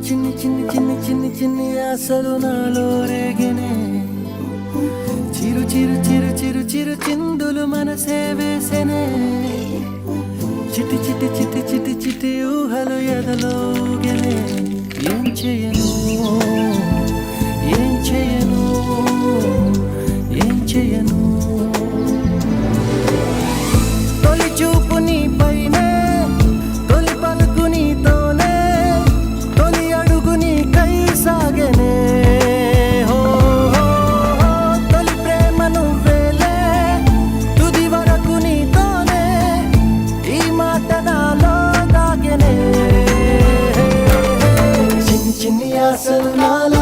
చిన్ని చిన్ని చిన్ని చిన్ని చిన్ని ఆశలు నాలో రేగినే చిరు చిరు చిరు చిరు చిరు చిందులు మనసే వేసెనే చిటి చిటి చిటి చిటి చిటి ఊహలు ఎదలో ఊగెనే ఏం చేయను ఏం చేయను ఏం చేయను తొలి చూపు నీ పైనే తొలి పలుకు నీతోనే తొలి అడుగు నీ కై సాగెనే హో హో హో తొలి ప్రేమ నువ్వేలే తుది వరకు నీతోనే ఈ మాట నాలో దాగెనే చిన్ని చిన్ని ఆశలు నాలో